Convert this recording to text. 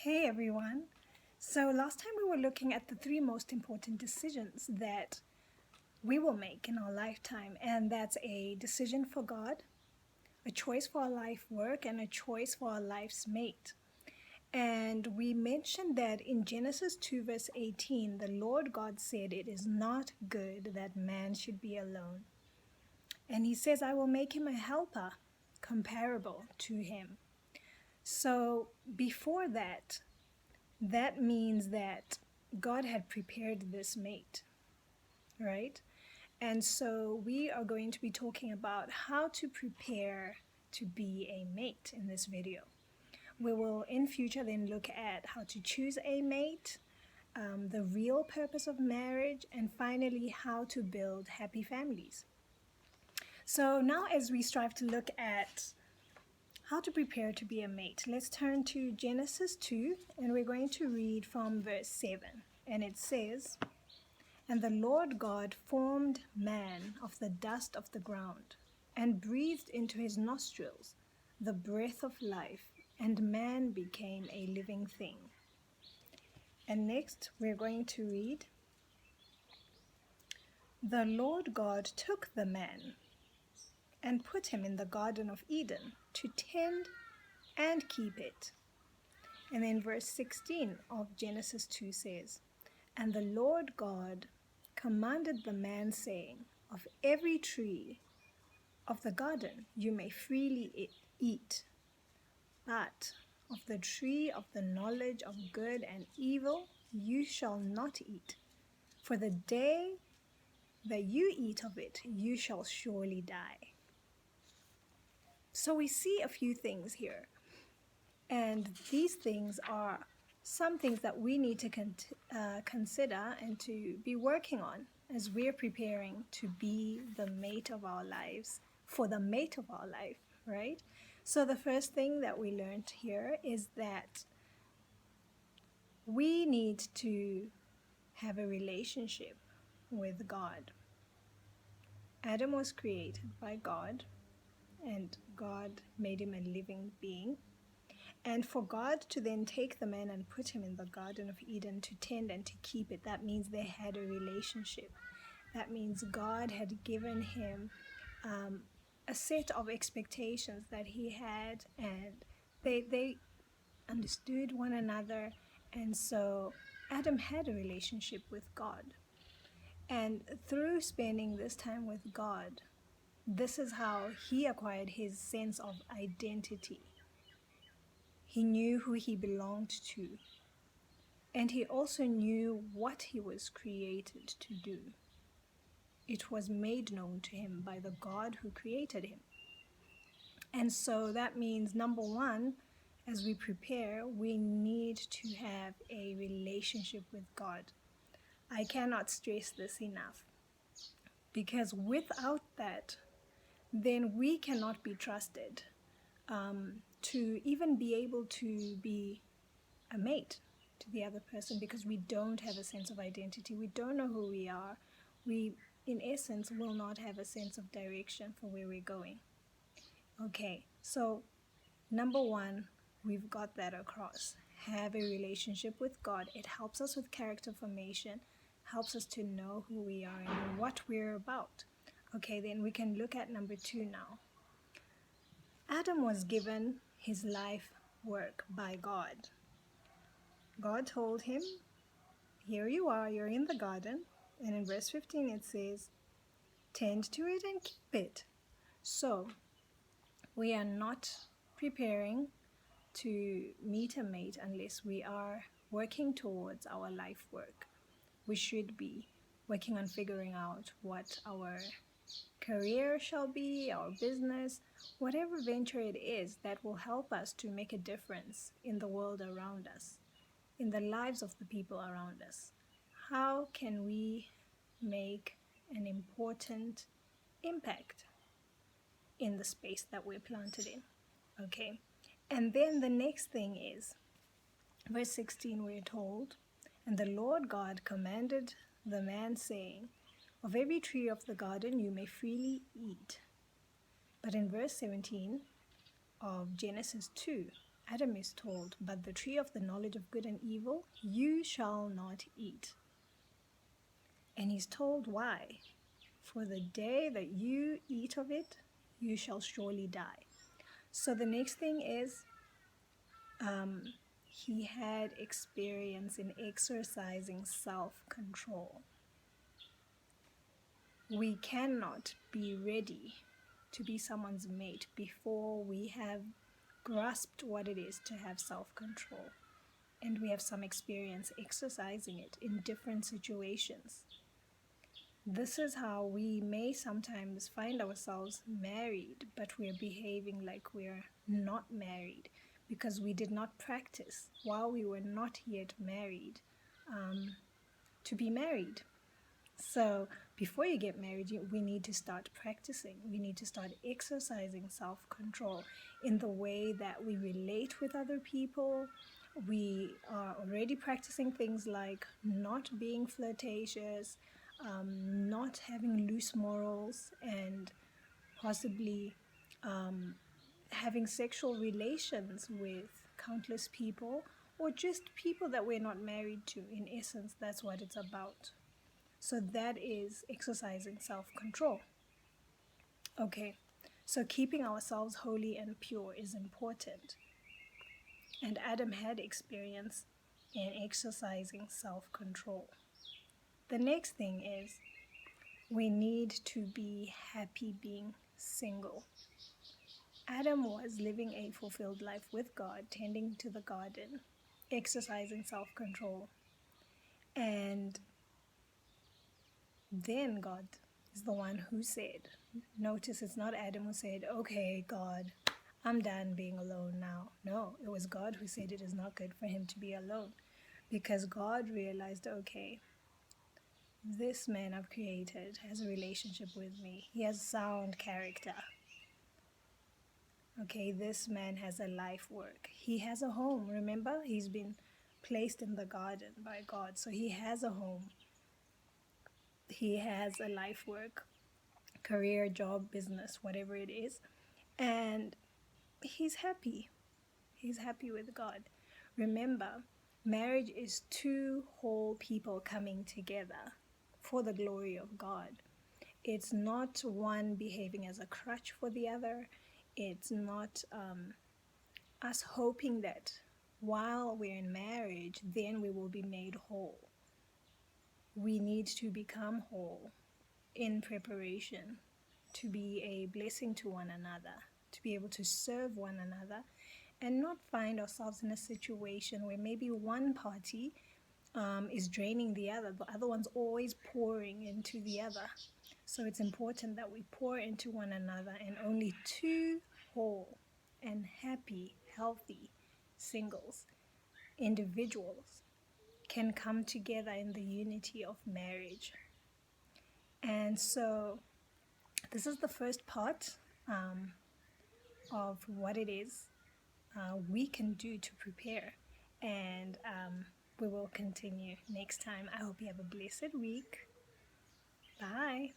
Hey everyone. So last time we were looking at the three most important decisions that we will make in our lifetime, and that's a decision for God, a choice for our life work, and a choice for our life's mate. And we mentioned that in Genesis 2 verse 18, the Lord God said, "It is not good that man should be alone." And he says, "I will make him a helper comparable to him." So before that means that God had prepared this mate, right? And so we are going to be talking about how to prepare to be a mate in this video. We will in future then look at how to choose a mate, the real purpose of marriage, and finally how to build happy families. So now as we strive to look at how to prepare to be a mate, let's turn to Genesis 2, and we're going to read from verse 7. And it says, "And the Lord God formed man of the dust of the ground, and breathed into his nostrils the breath of life, and man became a living thing." And next we're going to read, "The Lord God took the man and put him in the Garden of Eden to tend and keep it." And then verse 16 of Genesis 2 says, "And the Lord God commanded the man, saying, Of every tree of the garden you may freely eat, but of the tree of the knowledge of good and evil you shall not eat. For the day that you eat of it, you shall surely die." So we see a few things here, and these things are some things that we need to consider and to be working on as we're preparing to be the mate of our lives, for the mate of our life, right? So the first thing that we learned here is that we need to have a relationship with God. Adam was created by God, and God made him a living being. And for God to then take the man and put him in the Garden of Eden to tend and to keep it, that means they had a relationship. That means God had given him a set of expectations that he had, and they understood one another. And so Adam had a relationship with God. And through spending this time with God, this is how he acquired his sense of identity. He knew who he belonged to, and he also knew what he was created to do. It was made known to him by the God who created him. And so that means, number one, as we prepare, we need to have a relationship with God. I cannot stress this enough, because without that, then we cannot be trusted to even be able to be a mate to the other person, because we don't have a sense of identity. We don't know who we are. We, in essence, will not have a sense of direction for where we're going. Okay, so number one, we've got that across. Have a relationship with God. It helps us with character formation, helps us to know who we are and what we're about. Okay, then we can look at number two now. Adam was given his life work by God. God told him, "Here you are, you're in the garden." And in verse 15 it says, "Tend to it and keep it." So we are not preparing to meet a mate unless we are working towards our life work. We should be working on figuring out what our career shall be, our business, whatever venture it is that will help us to make a difference in the world around us, in the lives of the people around us. How can we make an important impact in the space that we're planted in? Okay, and then the next thing is, verse 16, we're told, "And the Lord God commanded the man, saying, Of every tree of the garden you may freely eat." But in verse 17 of Genesis 2, Adam is told, but the tree of the knowledge of good and evil you shall not eat. And he's told why. For the day that you eat of it, you shall surely die. So the next thing is, he had experience in exercising self-control. We cannot be ready to be someone's mate before we have grasped what it is to have self-control, and we have some experience exercising it in different situations. This is how we may sometimes find ourselves married, but we're behaving like we're not married because we did not practice while we were not yet married to be married. So before you get married, we need to start practicing. We need to start exercising self-control in the way that we relate with other people. We are already practicing things like not being flirtatious, not having loose morals, and possibly having sexual relations with countless people, or just people that we're not married to. In essence, that's what it's about. So that is exercising self-control. Okay, so keeping ourselves holy and pure is important. And Adam had experience in exercising self-control. The next thing is, we need to be happy being single. Adam was living a fulfilled life with God, tending to the garden, exercising self-control. And then God is the one who said, notice it's not Adam who said, okay, God, I'm done being alone now. No, it was God who said it is not good for him to be alone, because God realized, okay, this man I've created has a relationship with me. He has sound character. Okay, this man has a life work. He has a home. Remember, he's been placed in the garden by God. So he has a home. He has a life work, career, job, business, whatever it is. And he's happy. He's happy with God. Remember, marriage is two whole people coming together for the glory of God. It's not one behaving as a crutch for the other. It's not us hoping that while we're in marriage, then we will be made whole. We need to become whole in preparation to be a blessing to one another, to be able to serve one another, and not find ourselves in a situation where maybe one party is draining the other one's always pouring into the other. So it's important that we pour into one another, and only two whole and happy, healthy singles, individuals, can come together in the unity of marriage. And so this is the first part of what it is we can do to prepare. And we will continue next time. I hope you have a blessed week. Bye.